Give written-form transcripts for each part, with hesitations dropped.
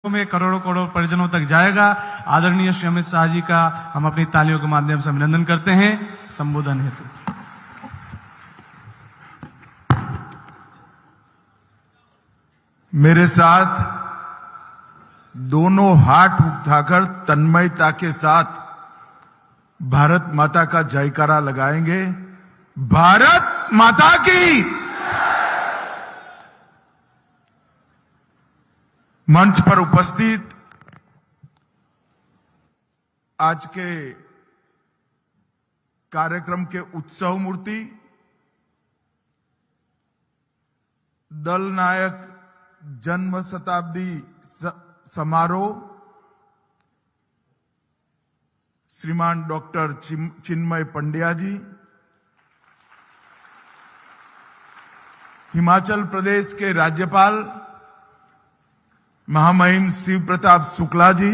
में करोड़ों करोड़ परिजनों तक जाएगा। आदरणीय श्री अमित शाह जी का हम अपनी तालियों के माध्यम से अभिनंदन करते हैं संबोधन हेतु। मेरे साथ दोनों हाथ उठाकर तन्मयता के साथ भारत माता का जयकारा लगाएंगे। भारत माता की। मंच पर उपस्थित आज के कार्यक्रम के उत्सव मूर्ति, दल नायक जन्म शताब्दी समारोह श्रीमान डॉक्टर चिन्मय पंड्या जी, हिमाचल प्रदेश के राज्यपाल महामहिम शिव प्रताप शुक्ला जी,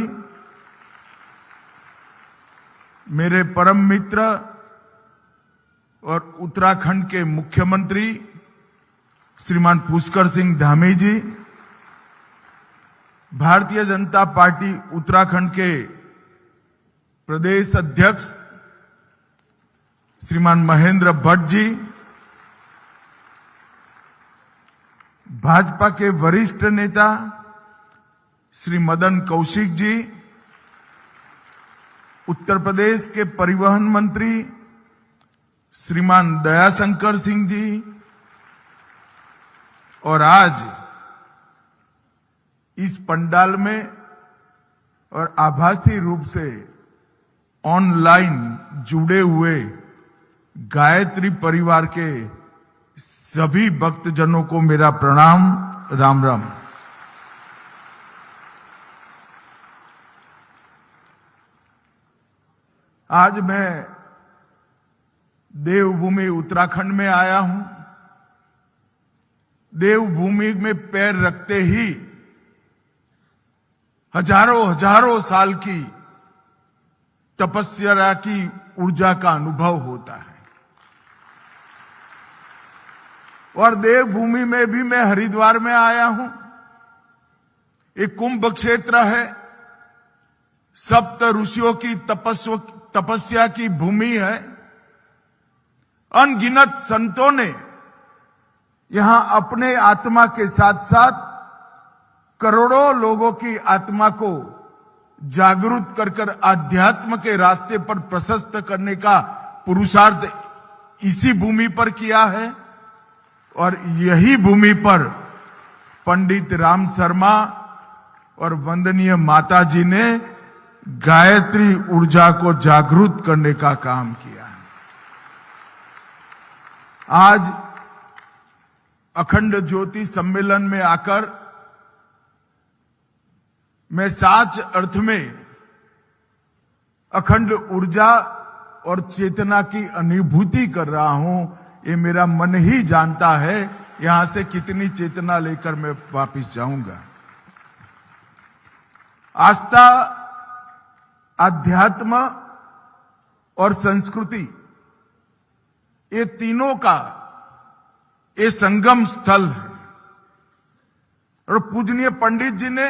मेरे परम मित्र और उत्तराखंड के मुख्यमंत्री श्रीमान पुष्कर सिंह धामी जी, भारतीय जनता पार्टी उत्तराखंड के प्रदेश अध्यक्ष श्रीमान महेंद्र भट्ट जी, भाजपा के वरिष्ठ नेता श्री मदन कौशिक जी, उत्तर प्रदेश के परिवहन मंत्री श्रीमान दयाशंकर सिंह जी, और आज इस पंडाल में और आभासी रूप से ऑनलाइन जुड़े हुए गायत्री परिवार के सभी भक्तजनों को मेरा प्रणाम, राम राम। आज मैं देवभूमि उत्तराखंड में आया हूं। देवभूमि में पैर रखते ही हजारों साल की तपस्या की ऊर्जा का अनुभव होता है। और देवभूमि में भी मैं हरिद्वार में आया हूं। एक कुंभ क्षेत्र है, सप्त ऋषियों की तपस्या की भूमि है। अनगिनत संतों ने यहां अपने आत्मा के साथ साथ करोड़ों लोगों की आत्मा को जागरूक कर आध्यात्म के रास्ते पर प्रशस्त करने का पुरुषार्थ इसी भूमि पर किया है। और यही भूमि पर पंडित राम शर्मा और वंदनीय माता जी ने गायत्री ऊर्जा को जागरूक करने का काम किया है। आज अखंड ज्योति सम्मेलन में आकर मैं सच अर्थ में अखंड ऊर्जा और चेतना की अनुभूति कर रहा हूं। ये मेरा मन ही जानता है यहां से कितनी चेतना लेकर मैं वापस जाऊंगा। आस्था, अध्यात्म और संस्कृति, ये तीनों का ये संगम स्थल है। और पूजनीय पंडित जी ने,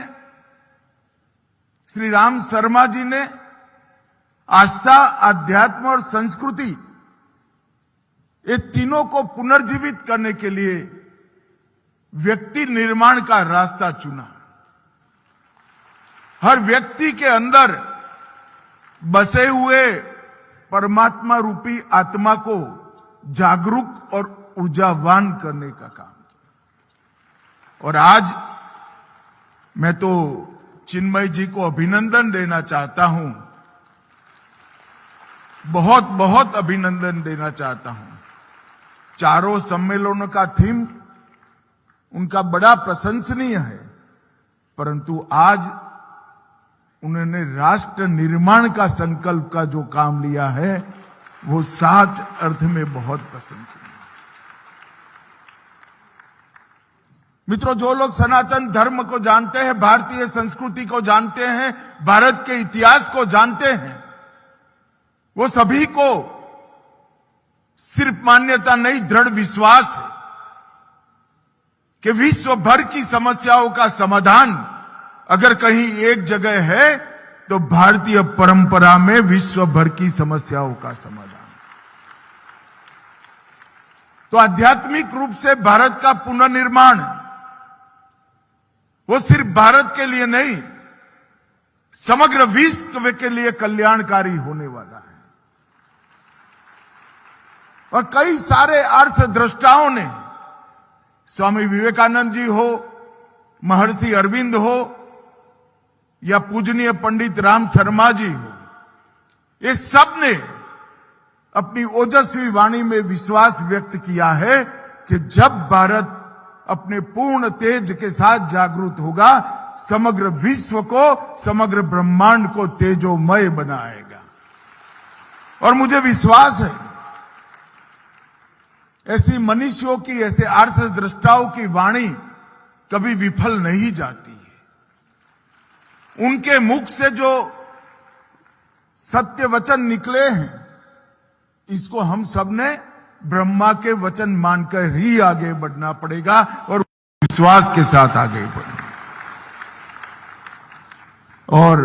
श्री राम शर्मा जी ने आस्था, अध्यात्म और संस्कृति, ये तीनों को पुनर्जीवित करने के लिए व्यक्ति निर्माण का रास्ता चुना। हर व्यक्ति के अंदर बसे हुए परमात्मा रूपी आत्मा को जागरूक और ऊर्जावान करने का काम किया। और आज मैं तो चिन्मय जी को अभिनंदन देना चाहता हूं, बहुत बहुत अभिनंदन देना चाहता हूं। चारों सम्मेलनों का थीम उनका बड़ा प्रशंसनीय है, परंतु आज उन्होंने राष्ट्र निर्माण का संकल्प का जो काम लिया है वो सच अर्थ में बहुत प्रशंसनीय है। मित्रों, जो लोग सनातन धर्म को जानते हैं, भारतीय संस्कृति को जानते हैं, भारत के इतिहास को जानते हैं, वो सभी को सिर्फ मान्यता नहीं, दृढ़ विश्वास है कि विश्व भर की समस्याओं का समाधान अगर कहीं एक जगह है तो भारतीय परंपरा में विश्व भर की समस्याओं का समाधान। तो आध्यात्मिक रूप से भारत का पुनर्निर्माण वो सिर्फ भारत के लिए नहीं, समग्र विश्व के लिए कल्याणकारी होने वाला है। और कई सारे अर्थद्रष्टाओं ने, स्वामी विवेकानंद जी हो, महर्षि अरविंद हो या पूजनीय पंडित राम शर्मा जी हो, ये सब ने अपनी ओजस्वी वाणी में विश्वास व्यक्त किया है कि जब भारत अपने पूर्ण तेज के साथ जागरूक होगा, समग्र विश्व को, समग्र ब्रह्मांड को तेजोमय बनाएगा। और मुझे विश्वास है ऐसी मनुष्यों की, ऐसे अर्थद्रष्टाओं की वाणी कभी विफल नहीं जाती है। उनके मुख से जो सत्य वचन निकले हैं, इसको हम सब ने ब्रह्मा के वचन मानकर ही आगे बढ़ना पड़ेगा और विश्वास के साथ आगे बढ़ना। और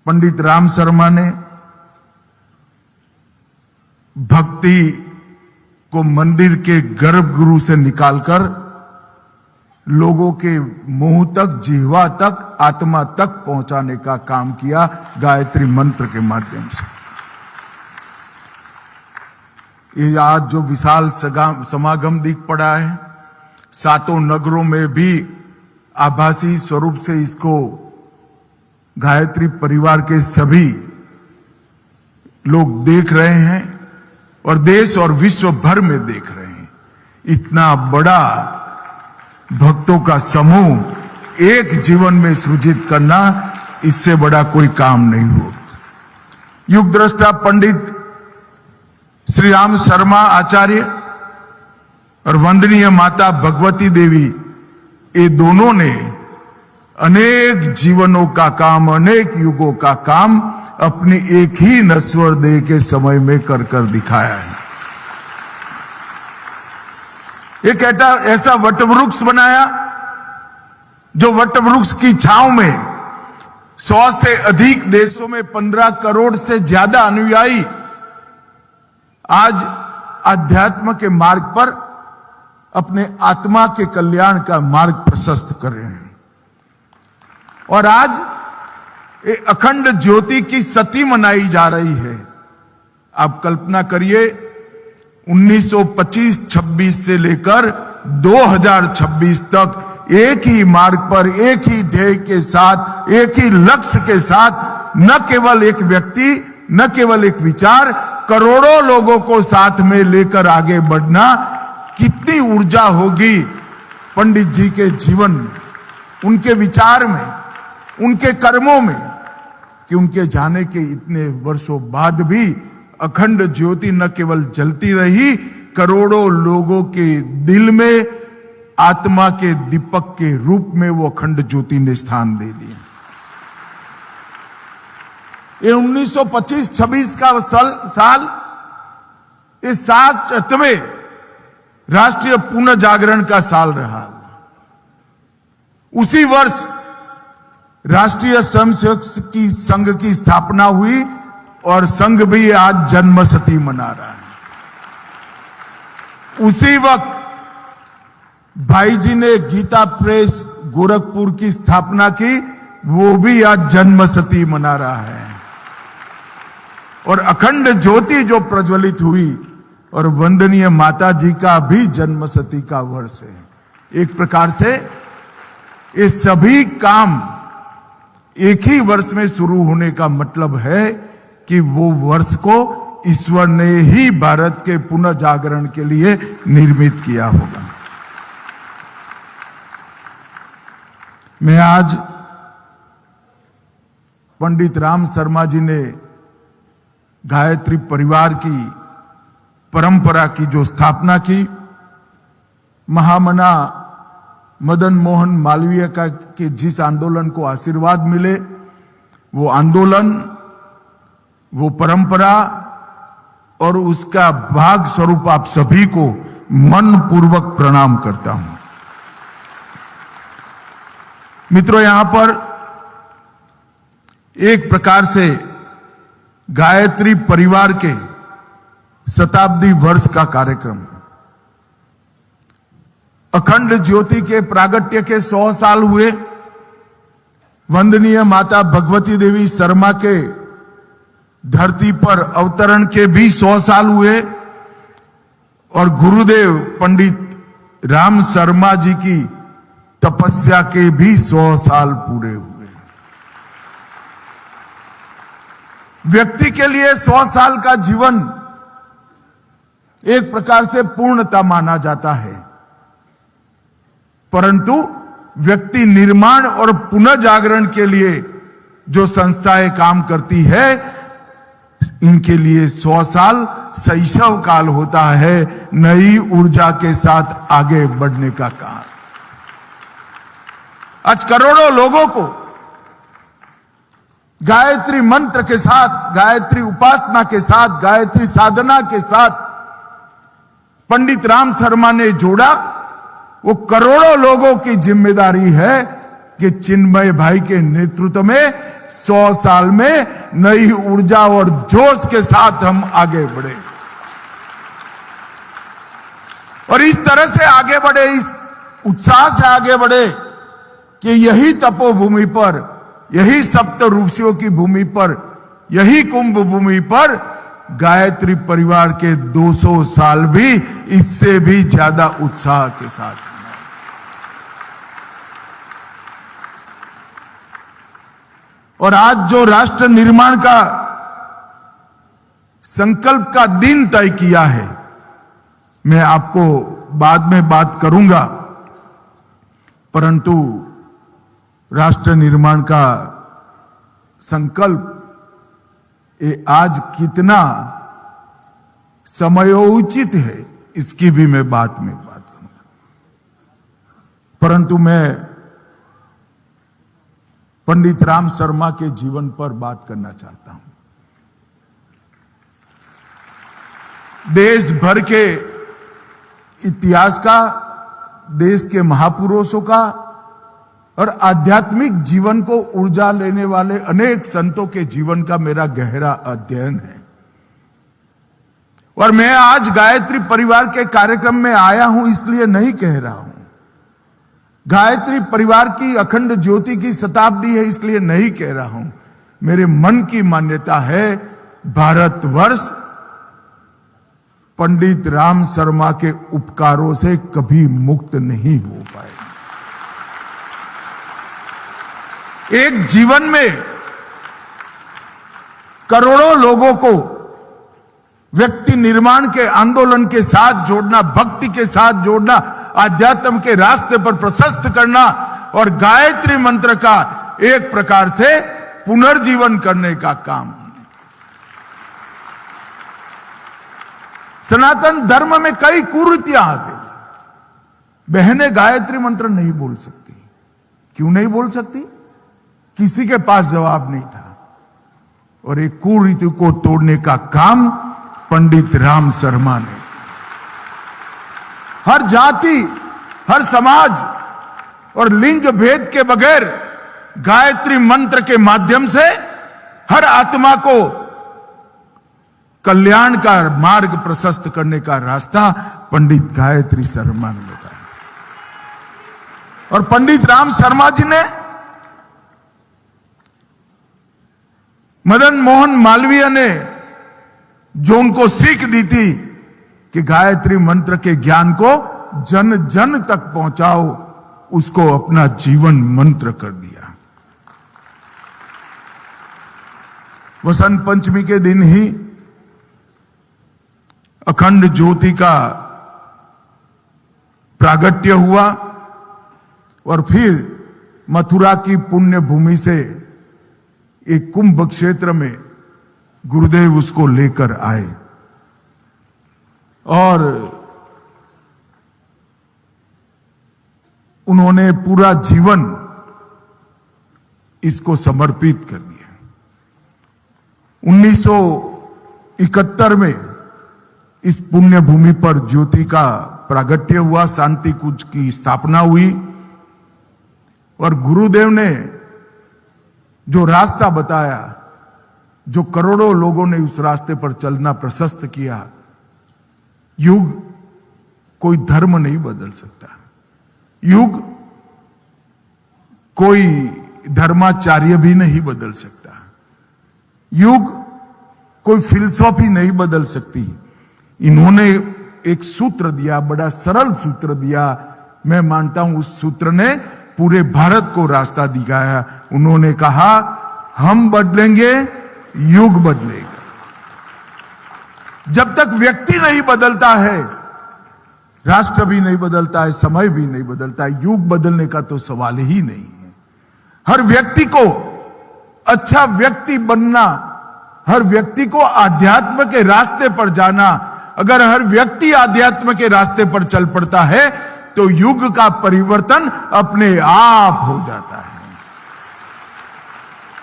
पंडित राम शर्मा ने भक्ति को मंदिर के गर्भगृह से निकालकर लोगों के मुंह तक, जिह्वा तक, आत्मा तक पहुंचाने का काम किया गायत्री मंत्र के माध्यम से। ये आज जो विशाल समागम दिख पड़ा है, सातों नगरों में भी आभासी स्वरूप से इसको गायत्री परिवार के सभी लोग देख रहे हैं और देश और विश्व भर में देख रहे हैं। इतना बड़ा भक्तों का समूह एक जीवन में सृजित करना, इससे बड़ा कोई काम नहीं हो। युग दृष्टा पंडित श्री राम शर्मा आचार्य और वंदनीय माता भगवती देवी, ये दोनों ने अनेक जीवनों का काम, अनेक युगों का काम अपनी एक ही नश्वर देह के समय में कर कर दिखाया है। एक ऐसा वटवृक्ष बनाया जो वटवृक्ष की छांव में 100 से अधिक देशों में 15 करोड़ से ज्यादा अनुयायी आज अध्यात्म के मार्ग पर अपने आत्मा के कल्याण का मार्ग प्रशस्त कर रहे हैं। और आज ये अखंड ज्योति की सती मनाई जा रही है। आप कल्पना करिए, 1925-26 से लेकर 2026 तक एक ही मार्ग पर, एक ही ध्येय के साथ, एक ही लक्ष्य के साथ, न केवल एक व्यक्ति, न केवल एक विचार, करोड़ों लोगों को साथ में लेकर आगे बढ़ना। कितनी ऊर्जा होगी पंडित जी के जीवन में, उनके विचार में, उनके कर्मों में, कि उनके जाने के इतने वर्षों बाद भी अखंड ज्योति न केवल जलती रही, करोड़ों लोगों के दिल में आत्मा के दीपक के रूप में वो अखंड ज्योति ने स्थान दे दिया। ये 1925-26 का साल, इस 7वें राष्ट्रीय पुनः जागरण का साल रहा। उसी वर्ष राष्ट्रीय स्वयंसेवक की संघ की स्थापना हुई और संघ भी आज जन्मशती मना रहा है। उसी वक्त भाई जी ने गीता प्रेस गोरखपुर की स्थापना की, वो भी आज जन्मशती मना रहा है। और अखंड ज्योति जो प्रज्वलित हुई, और वंदनीय माता जी का भी जन्मशती का वर्ष है। एक प्रकार से ये सभी काम एक ही वर्ष में शुरू होने का मतलब है कि वो वर्ष को ईश्वर ने ही भारत के पुनः जागरण के लिए निर्मित किया होगा। मैं आज पंडित राम शर्मा जी ने गायत्री परिवार की परंपरा की जो स्थापना की, महामना मदन मोहन मालवीय का के जिस आंदोलन को आशीर्वाद मिले, वो आंदोलन, वो परंपरा और उसका भाग स्वरूप आप सभी को मन पूर्वक प्रणाम करता हूं। मित्रों, यहां पर एक प्रकार से गायत्री परिवार के शताब्दी वर्ष का कार्यक्रम, अखंड ज्योति के प्रागट्य के 100 साल हुए, वंदनीय माता भगवती देवी शर्मा के धरती पर अवतरण के भी 100 साल हुए और गुरुदेव पंडित राम शर्मा जी की तपस्या के भी 100 साल पूरे हुए। व्यक्ति के लिए 100 साल का जीवन एक प्रकार से पूर्णता माना जाता है, परंतु व्यक्ति निर्माण और पुनर्जागरण के लिए जो संस्थाएं काम करती है, इनके लिए 100 साल शैशव काल होता है, नई ऊर्जा के साथ आगे बढ़ने का काल। आज करोड़ों लोगों को गायत्री मंत्र के साथ, गायत्री उपासना के साथ, गायत्री साधना के साथ पंडित राम शर्मा ने जोड़ा। वो करोड़ों लोगों की जिम्मेदारी है कि चिन्मय भाई के नेतृत्व में 100 साल में नई ऊर्जा और जोश के साथ हम आगे बढ़े और इस तरह से आगे बढ़े, इस उत्साह से आगे बढ़े कि यही तपोभूमि पर, यही सप्त ऋषियों की भूमि पर, यही कुंभ भूमि पर गायत्री परिवार के 200 साल भी इससे भी ज्यादा उत्साह के साथ। और आज जो राष्ट्र निर्माण का संकल्प का दिन तय किया है, मैं आपको बाद में बात करूंगा, परंतु राष्ट्र निर्माण का संकल्प ये आज कितना समयोचित है, इसकी भी मैं बात करूंगा। परंतु मैं पंडित राम शर्मा के जीवन पर बात करना चाहता हूं। देश भर के इतिहास का, देश के महापुरुषों का और आध्यात्मिक जीवन को ऊर्जा लेने वाले अनेक संतों के जीवन का मेरा गहरा अध्ययन है। और मैं आज गायत्री परिवार के कार्यक्रम में आया हूं इसलिए नहीं कह रहा हूं, गायत्री परिवार की अखंड ज्योति की शताब्दी है इसलिए नहीं कह रहा हूं। मेरे मन की मान्यता है, भारतवर्ष पंडित राम शर्मा के उपकारों से कभी मुक्त नहीं हो पाएगा। एक जीवन में करोड़ों लोगों को व्यक्ति निर्माण के आंदोलन के साथ जोड़ना, भक्ति के साथ जोड़ना, आध्यात्म के रास्ते पर प्रशस्त करना और गायत्री मंत्र का एक प्रकार से पुनर्जीवन करने का काम। सनातन धर्म में कई कुरीतियां आ गई। बहनें गायत्री मंत्र नहीं बोल सकती। क्यों नहीं बोल सकती? किसी के पास जवाब नहीं था। और एक कुरीति को तोड़ने का काम पंडित राम शर्मा ने, हर जाति, हर समाज और लिंग भेद के बगैर गायत्री मंत्र के माध्यम से हर आत्मा को कल्याण का मार्ग प्रशस्त करने का रास्ता पंडित गायत्री शर्मा ने बताया। और पंडित राम शर्मा जी ने मदन मोहन मालवीय ने जो उनको सीख दी थी कि गायत्री मंत्र के ज्ञान को जन जन तक पहुंचाओ, उसको अपना जीवन मंत्र कर दिया। वसंत पंचमी के दिन ही अखंड ज्योति का प्रागट्य हुआ और फिर मथुरा की पुण्य भूमि से एक कुंभ क्षेत्र में गुरुदेव उसको लेकर आए और उन्होंने पूरा जीवन इसको समर्पित कर दिया। 1971 में इस पुण्य भूमि पर ज्योति का प्रागट्य हुआ, शांति कुंज की स्थापना हुई और गुरुदेव ने जो रास्ता बताया, जो करोड़ों लोगों ने उस रास्ते पर चलना प्रशस्त किया, युग कोई धर्म नहीं बदल सकता, युग कोई धर्माचार्य भी नहीं बदल सकता, युग कोई फिलॉसफी नहीं बदल सकती। इन्होंने एक सूत्र दिया, बड़ा सरल सूत्र दिया। मैं मानता हूं उस सूत्र ने पूरे भारत को रास्ता दिखाया। उन्होंने कहा, हम बदलेंगे, युग बदलेगा। जब तक व्यक्ति नहीं बदलता है, राष्ट्र भी नहीं बदलता है, समय भी नहीं बदलता है, युग बदलने का तो सवाल ही नहीं है। हर व्यक्ति को अच्छा व्यक्ति बनना, हर व्यक्ति को आध्यात्म के रास्ते पर जाना, अगर हर व्यक्ति आध्यात्म के रास्ते पर चल पड़ता है तो युग का परिवर्तन अपने आप हो जाता है।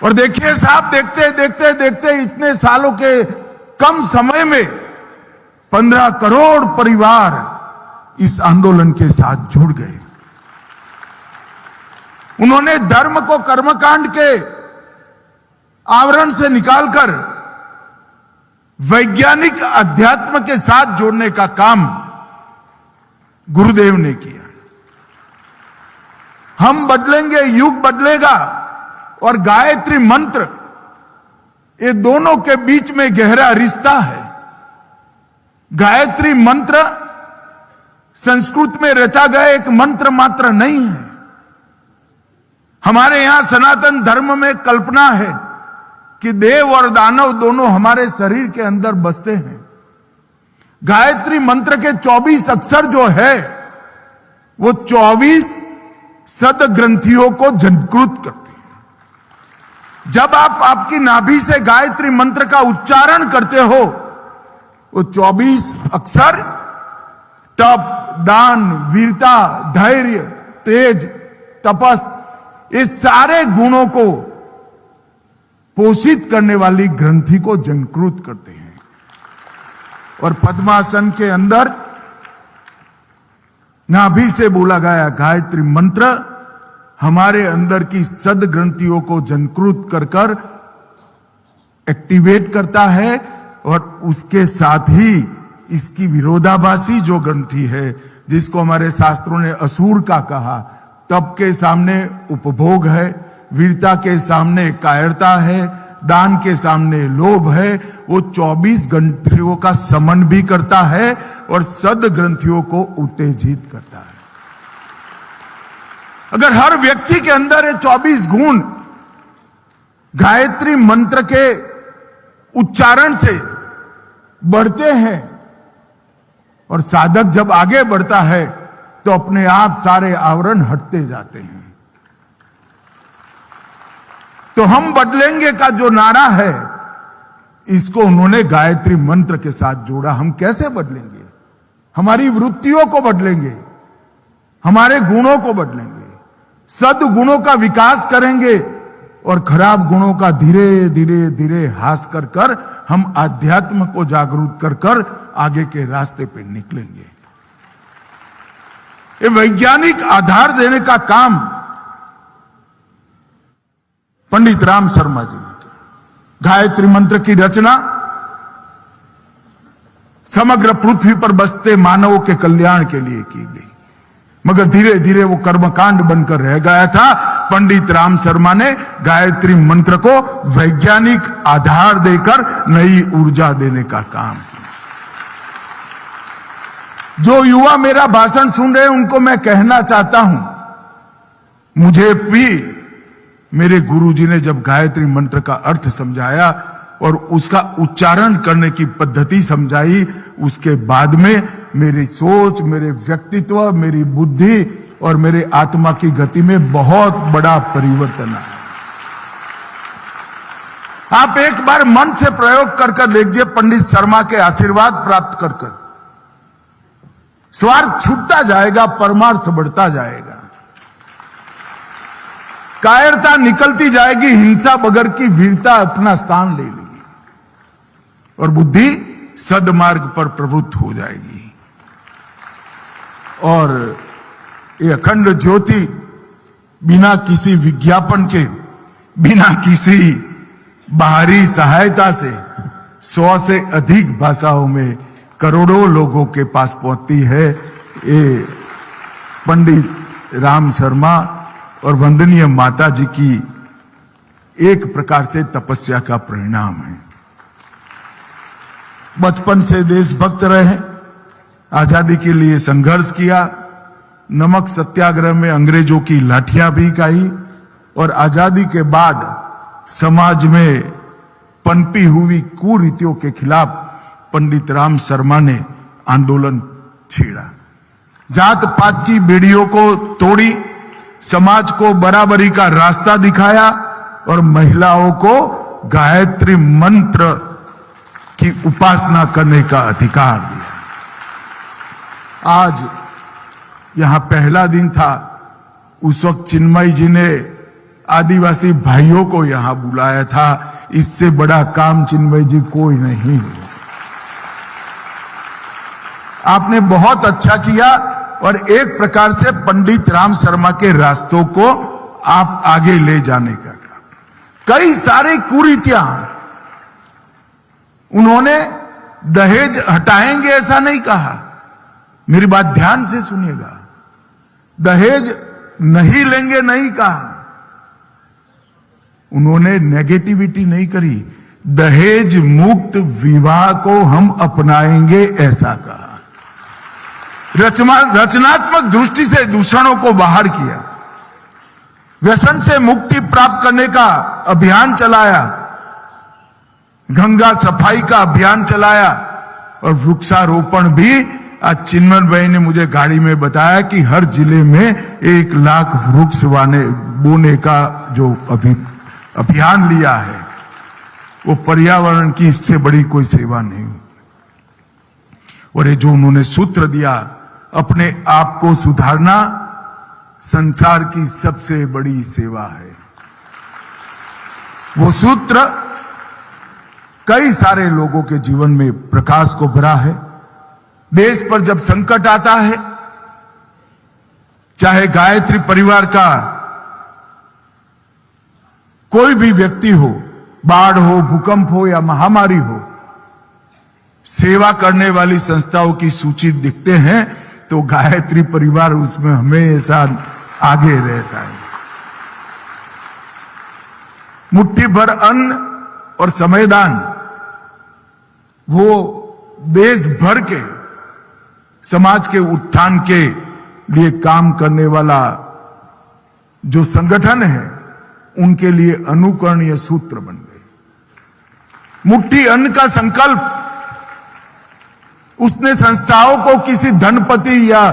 और देखिए साहब, देखते देखते देखते इतने सालों के कम समय में 15 करोड़ परिवार इस आंदोलन के साथ जुड़ गए। उन्होंने धर्म को कर्मकांड के आवरण से निकालकर वैज्ञानिक अध्यात्म के साथ जोड़ने का काम गुरुदेव ने किया। हम बदलेंगे, युग बदलेगा। और गायत्री मंत्र, ये दोनों के बीच में गहरा रिश्ता है। गायत्री मंत्र संस्कृत में रचा गया एक मंत्र मात्र नहीं है। हमारे यहां सनातन धर्म में कल्पना है कि देव और दानव दोनों हमारे शरीर के अंदर बसते हैं। गायत्री मंत्र के 24 अक्षर जो है, वो 24 सद ग्रंथियों को झंकृत करते हैं। जब आप आपकी नाभि से गायत्री मंत्र का उच्चारण करते हो, वो 24 अक्षर तप, दान, वीरता, धैर्य, तेज, तपस, इस सारे गुणों को पोषित करने वाली ग्रंथि को झंकृत करते हैं। और पद्मासन के अंदर नाभि से बोला गया गायत्री मंत्र हमारे अंदर की सद ग्रंथियों को झंकृत कर कर एक्टिवेट करता है। और उसके साथ ही इसकी विरोधाभासी जो ग्रंथि है, जिसको हमारे शास्त्रों ने असुर का कहा, तप के सामने उपभोग है, वीरता के सामने कायरता है, दान के सामने लोभ है, वो 24 ग्रंथियों का समन भी करता है और सद ग्रंथियों को उत्तेजित करता है। अगर हर व्यक्ति के अंदर ये 24 गुण गायत्री मंत्र के उच्चारण से बढ़ते हैं और साधक जब आगे बढ़ता है तो अपने आप सारे आवरण हटते जाते हैं। तो हम बदलेंगे का जो नारा है, इसको उन्होंने गायत्री मंत्र के साथ जोड़ा। हम कैसे बदलेंगे? हमारी वृत्तियों को बदलेंगे, हमारे गुणों को बदलेंगे, सद्गुणों का विकास करेंगे और खराब गुणों का धीरे धीरे धीरे ह्रास कर कर हम आध्यात्म को जागरूक कर कर आगे के रास्ते पे निकलेंगे। ये वैज्ञानिक आधार देने का काम पंडित राम शर्मा जी ने किया। गायत्री मंत्र की रचना समग्र पृथ्वी पर बसते मानवों के कल्याण के लिए की गई, मगर धीरे धीरे वो कर्मकांड बनकर रह गया था। पंडित राम शर्मा ने गायत्री मंत्र को वैज्ञानिक आधार देकर नई ऊर्जा देने का काम किया। जो युवा मेरा भाषण सुन रहे हैं, उनको मैं कहना चाहता हूं, मुझे भी मेरे गुरुजी ने जब गायत्री मंत्र का अर्थ समझाया और उसका उच्चारण करने की पद्धति समझाई, उसके बाद में मेरी सोच, मेरे व्यक्तित्व, मेरी बुद्धि और मेरे आत्मा की गति में बहुत बड़ा परिवर्तन आया। आप एक बार मन से प्रयोग कर कर देखिए, पंडित शर्मा के आशीर्वाद प्राप्त कर कर स्वार्थ छूटता जाएगा, परमार्थ बढ़ता जाएगा, कायरता निकलती जाएगी, हिंसा बगैर की वीरता अपना स्थान ले लेगी और बुद्धि सदमार्ग पर प्रवृत्त हो जाएगी। और ये अखंड ज्योति बिना किसी विज्ञापन के, बिना किसी बाहरी सहायता से 100 से अधिक भाषाओं में करोड़ों लोगों के पास पहुंचती है। ये पंडित राम शर्मा और वंदनीय माता जी की एक प्रकार से तपस्या का परिणाम है। बचपन से देशभक्त रहे, आजादी के लिए संघर्ष किया, नमक सत्याग्रह में अंग्रेजों की लाठियां भी खाई और आजादी के बाद समाज में पनपी हुई कुरीतियों के खिलाफ पंडित राम शर्मा ने आंदोलन छेड़ा, जात पात की बेड़ियों को तोड़ी, समाज को बराबरी का रास्ता दिखाया और महिलाओं को गायत्री मंत्र की उपासना करने का अधिकार दिया। आज यहां पहला दिन था, उस वक्त चिन्मय जी ने आदिवासी भाइयों को यहां बुलाया था। इससे बड़ा काम चिन्मय जी कोई नहीं। आपने बहुत अच्छा किया और एक प्रकार से पंडित राम शर्मा के रास्तों को आप आगे ले जाने का काम। कई सारी कुरीतियां उन्होंने दहेज हटाएंगे ऐसा नहीं कहा, मेरी बात ध्यान से सुनिएगा, दहेज नहीं लेंगे नहीं कहा, उन्होंने नेगेटिविटी नहीं करी, दहेज मुक्त विवाह को हम अपनाएंगे ऐसा कहा। रचनात्मक दृष्टि से दूषणों को बाहर किया, व्यसन से मुक्ति प्राप्त करने का अभियान चलाया, गंगा सफाई का अभियान चलाया और वृक्षारोपण भी। आज चिन्मय भाई ने मुझे गाड़ी में बताया कि हर जिले में 1 लाख वृक्ष बोने का जो अभियान लिया है, वो पर्यावरण की इससे बड़ी कोई सेवा नहीं। और ये जो उन्होंने सूत्र दिया, अपने आप को सुधारना संसार की सबसे बड़ी सेवा है, वो सूत्र कई सारे लोगों के जीवन में प्रकाश को भरा है। देश पर जब संकट आता है, चाहे गायत्री परिवार का कोई भी व्यक्ति हो, बाढ़ हो, भूकंप हो या महामारी हो, सेवा करने वाली संस्थाओं की सूची दिखते हैं तो गायत्री परिवार उसमें हमेशा आगे रहता है। मुट्ठी भर अन्न और समयदान वो देश भर के समाज के उत्थान के लिए काम करने वाला जो संगठन है, उनके लिए अनुकरणीय सूत्र बन गए। मुट्ठी अन्न का संकल्प उसने संस्थाओं को किसी धनपति या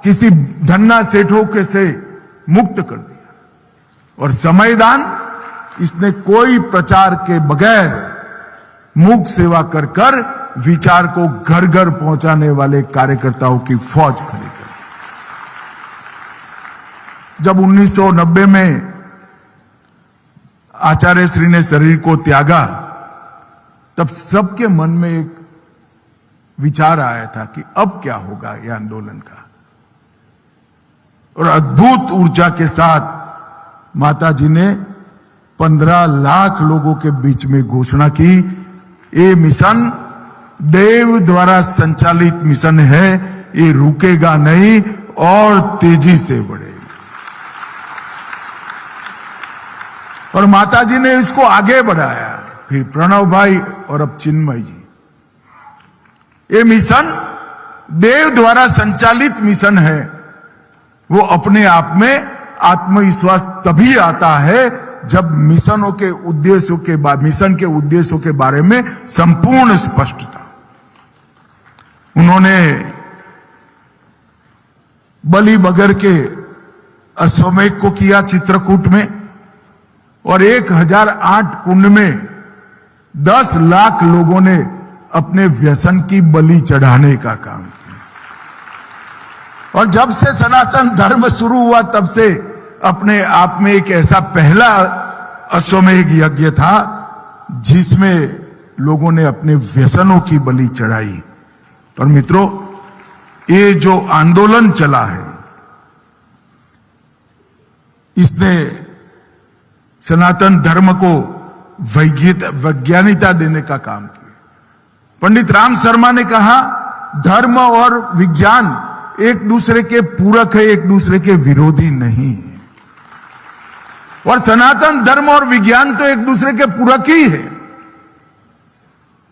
किसी धन्ना सेठों के से मुक्त कर दिया। और समयदान, इसने कोई प्रचार के बगैर मूक सेवा कर कर विचार को घर घर पहुंचाने वाले कार्यकर्ताओं की फौज खड़ी कर। जब 1990 में आचार्य श्री ने शरीर को त्यागा, तब सबके मन में एक विचार आया था कि अब क्या होगा यह आंदोलन का। और अद्भुत ऊर्जा के साथ माता जी ने 15 लाख लोगों के बीच में घोषणा की, ये मिशन देव द्वारा संचालित मिशन है, ये रुकेगा नहीं और तेजी से बढ़ेगा। और माता जी ने इसको आगे बढ़ाया, फिर प्रणव भाई और अब चिन्मय जी। ये मिशन देव द्वारा संचालित मिशन है। वो अपने आप में आत्मविश्वास तभी आता है जब मिशन के उद्देश्यों के बारे में संपूर्ण स्पष्टता। उन्होंने बलि बगर के अश्वमेध को किया चित्रकूट में, और 1008 कुंड में 10 लाख लोगों ने अपने व्यसन की बलि चढ़ाने का काम किया। और जब से सनातन धर्म शुरू हुआ, तब से अपने आप में एक ऐसा पहला अश्वमेध यज्ञ था जिसमें लोगों ने अपने व्यसनों की बलि चढ़ाई। और मित्रों, ये जो आंदोलन चला है, इसने सनातन धर्म को वैज्ञानिकता देने का काम किया। पंडित राम शर्मा ने कहा, धर्म और विज्ञान एक दूसरे के पूरक है, एक दूसरे के विरोधी नहीं है। और सनातन धर्म और विज्ञान तो एक दूसरे के पूरक ही है।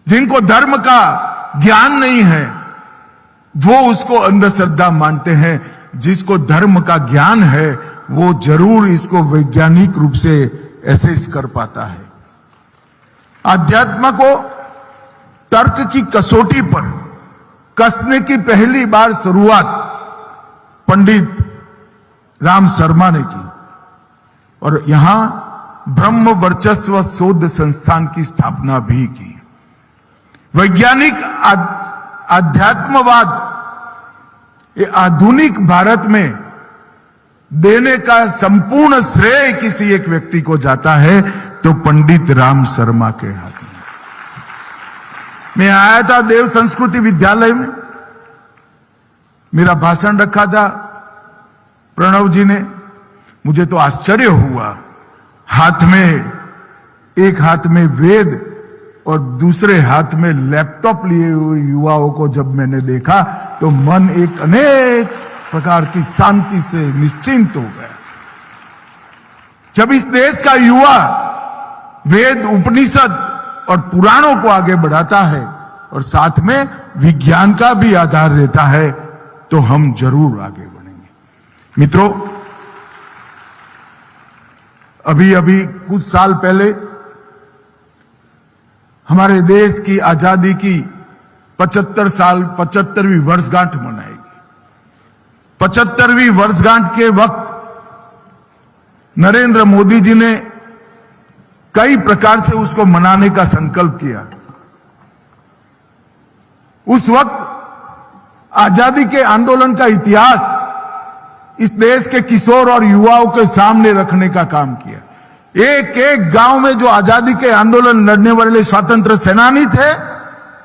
जिनको धर्म का ज्ञान नहीं है वो उसको अंधश्रद्धा मानते हैं, जिसको धर्म का ज्ञान है वो जरूर इसको वैज्ञानिक रूप से एसेस कर पाता है। अध्यात्म को तर्क की कसौटी पर कसने की पहली बार शुरुआत पंडित राम शर्मा ने की और यहां ब्रह्म वर्चस्व शोध संस्थान की स्थापना भी की। वैज्ञानिक अध्यात्मवाद ये आधुनिक भारत में देने का संपूर्ण श्रेय किसी एक व्यक्ति को जाता है तो पंडित राम शर्मा के हाथ में। मैं आया था देव संस्कृति विद्यालय में, मेरा भाषण रखा था प्रणव जी ने। मुझे तो आश्चर्य हुआ, एक हाथ में वेद और दूसरे हाथ में लैपटॉप लिए हुए युवाओं को जब मैंने देखा तो मन एक अनेक प्रकार की शांति से निश्चिंत हो गया। जब इस देश का युवा वेद, उपनिषद और पुराणों को आगे बढ़ाता है और साथ में विज्ञान का भी आधार रहता है तो हम जरूर आगे बढ़ेंगे। मित्रों, अभी कुछ साल पहले हमारे देश की आजादी की 75वीं वर्षगांठ मनाएगी। 75वीं वर्षगांठ के वक्त नरेंद्र मोदी जी ने कई प्रकार से उसको मनाने का संकल्प किया। उस वक्त आजादी के आंदोलन का इतिहास इस देश के किशोर और युवाओं के सामने रखने का काम किया। एक एक गांव में जो आजादी के आंदोलन लड़ने वाले स्वतंत्र सेनानी थे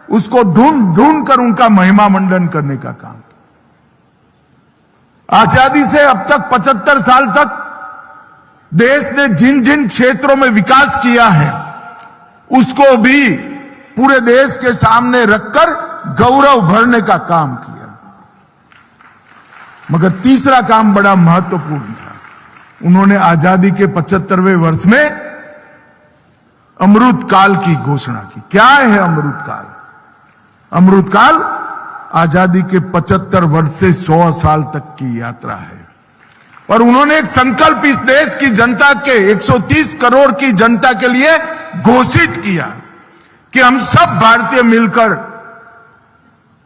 उसको ढूंढ कर उनका महिमा मंडन करने का काम किया। आजादी से अब तक 75 साल तक देश ने जिन जिन क्षेत्रों में विकास किया है उसको भी पूरे देश के सामने रखकर गौरव भरने का काम किया। मगर तीसरा काम बड़ा महत्वपूर्ण था। उन्होंने आजादी के 75वें वर्ष में अमृत काल की घोषणा की। क्या है अमृत काल? अमृत काल आजादी के 75 वर्ष से 100 साल तक की यात्रा है। और उन्होंने एक संकल्प इस देश की जनता के 130 करोड़ की जनता के लिए घोषित किया कि हम सब भारतीय मिलकर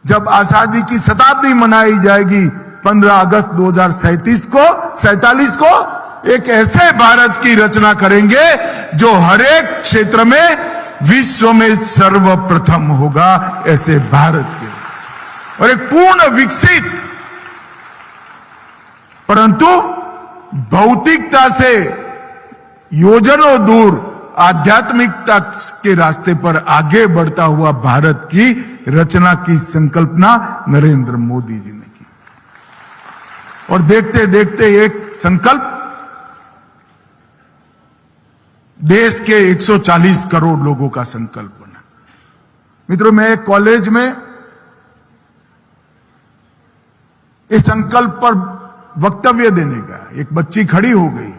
जब आजादी की शताब्दी मनाई जाएगी 15 अगस्त 2047 को एक ऐसे भारत की रचना करेंगे जो हर एक क्षेत्र में विश्व में सर्वप्रथम होगा, ऐसे भारत के। और एक पूर्ण विकसित परंतु भौतिकता से योजनों दूर आध्यात्मिकता के रास्ते पर आगे बढ़ता हुआ भारत की रचना की संकल्पना नरेंद्र मोदी जी ने की। और देखते देखते एक संकल्प देश के 140 करोड़ लोगों का संकल्प बना। मित्रों, मैं एक कॉलेज में इस संकल्प पर वक्तव्य देने का, एक बच्ची खड़ी हो गई।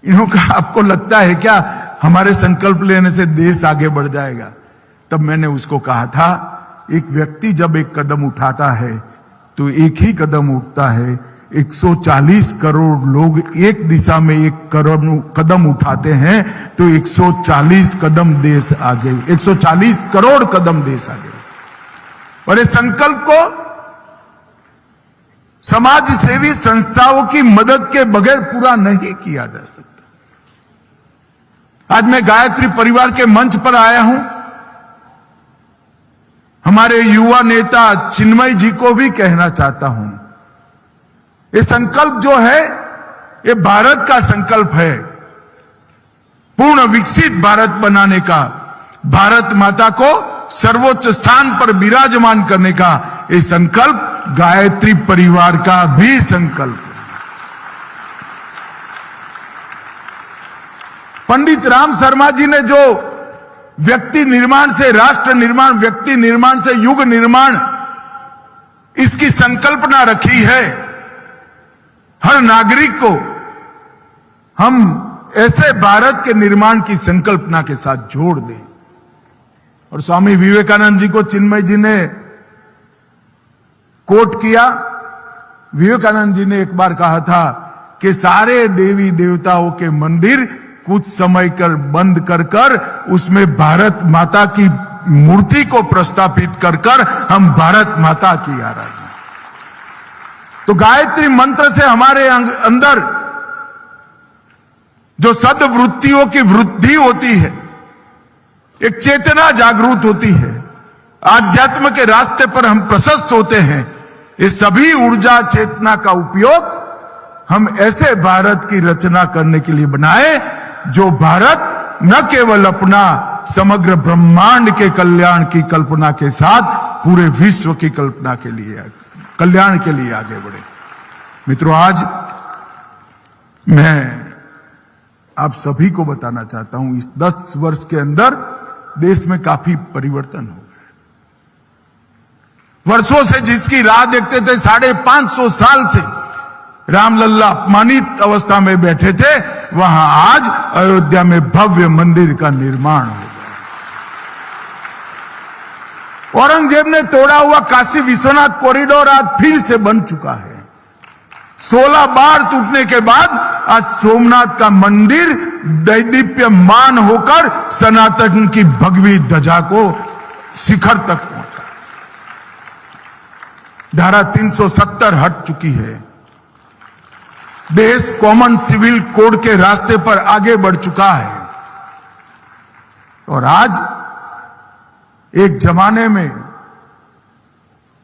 इन्होंने कहा, आपको लगता है क्या हमारे संकल्प लेने से देश आगे बढ़ जाएगा? तब मैंने उसको कहा था, एक व्यक्ति जब एक कदम उठाता है तो एक ही कदम उठता है। 140 करोड़ लोग एक दिशा में एक कदम उठाते हैं तो 140 कदम देश आगे, 140 करोड़ कदम देश आगे। और इस संकल्प को समाज सेवी संस्थाओं की मदद के बगैर पूरा नहीं किया जा सकता। आज मैं गायत्री परिवार के मंच पर आया हूं। हमारे युवा नेता चिन्मय जी को भी कहना चाहता हूं, ये संकल्प जो है ये भारत का संकल्प है, पूर्ण विकसित भारत बनाने का, भारत माता को सर्वोच्च स्थान पर विराजमान करने का। ये संकल्प गायत्री परिवार का भी संकल्प है। पंडित राम शर्मा जी ने जो व्यक्ति निर्माण से राष्ट्र निर्माण, व्यक्ति निर्माण से युग निर्माण, इसकी संकल्पना रखी है, हर नागरिक को हम ऐसे भारत के निर्माण की संकल्पना के साथ जोड़ दें। और स्वामी विवेकानंद जी को चिन्मय जी ने कोट किया। विवेकानंद जी ने एक बार कहा था कि सारे देवी देवताओं के मंदिर कुछ समय कर बंद कर उसमें भारत माता की मूर्ति को प्रस्थापित कर हम भारत माता की आराधना। तो गायत्री मंत्र से हमारे अंदर जो सद्वृत्तियों की वृद्धि होती है, एक चेतना जागृत होती है, आध्यात्म के रास्ते पर हम प्रशस्त होते हैं। इस सभी ऊर्जा चेतना का उपयोग हम ऐसे भारत की रचना करने के लिए बनाए जो भारत न केवल अपना समग्र ब्रह्मांड के कल्याण की कल्पना के साथ पूरे विश्व की कल्पना के लिए, कल्याण के लिए आगे बढ़े। मित्रों, आज मैं आप सभी को बताना चाहता हूं, इस 10 वर्ष के अंदर देश में काफी परिवर्तन हो गए। वर्षों से जिसकी राह देखते थे, 550 साल से रामलल्ला अपमानित अवस्था में बैठे थे, वहां आज अयोध्या में भव्य मंदिर का निर्माण हो गया। औरंगजेब ने तोड़ा हुआ काशी विश्वनाथ कॉरिडोर आज फिर से बन चुका है। 16 बार टूटने के बाद आज सोमनाथ का मंदिर दैदीप्यमान होकर सनातन की भगवी ध्वजा को शिखर तक पहुंचा। धारा 370 हट चुकी है। देश कॉमन सिविल कोड के रास्ते पर आगे बढ़ चुका है। और आज एक जमाने में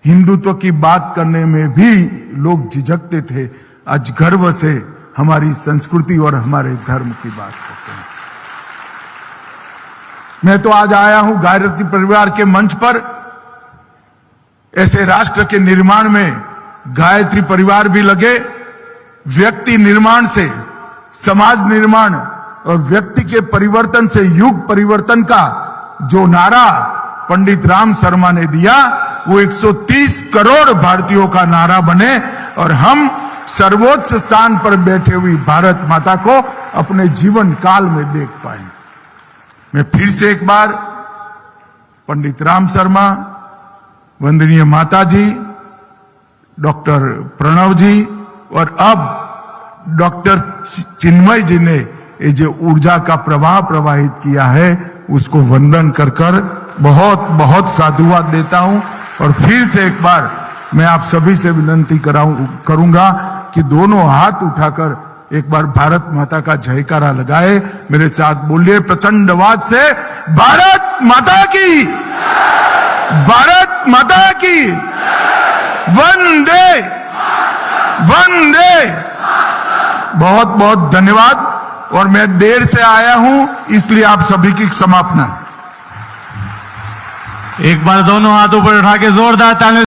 हिंदुत्व की बात करने में भी लोग झिझकते थे, आज गर्व से हमारी संस्कृति और हमारे धर्म की बात करते हैं। मैं तो आज आया हूं गायत्री परिवार के मंच पर। ऐसे राष्ट्र के निर्माण में गायत्री परिवार भी लगे। व्यक्ति निर्माण से समाज निर्माण और व्यक्ति के परिवर्तन से युग परिवर्तन का जो नारा पंडित राम शर्मा ने दिया, वो 130 करोड़ भारतीयों का नारा बने और हम सर्वोच्च स्थान पर बैठे हुई भारत माता को अपने जीवन काल में देख पाए। मैं फिर से एक बार पंडित राम शर्मा, वंदनीय माता जी, डॉक्टर प्रणव जी और अब डॉक्टर चिन्मय जी ने ये जो ऊर्जा का प्रवाह प्रवाहित किया है, उसको वंदन कर बहुत बहुत साधुवाद देता हूं। और फिर से एक बार मैं आप सभी से विनती करूंगा कि दोनों हाथ उठाकर एक बार भारत माता का जयकारा लगाए। मेरे साथ बोलिए प्रचंड आवाज से, भारत माता की, भारत माता की, वंदे वंदे। बहुत बहुत धन्यवाद। और मैं देर से आया हूं, इसलिए आप सभी की क्षमा। एक बार दोनों हाथों पर उठा के जोरदार तालियां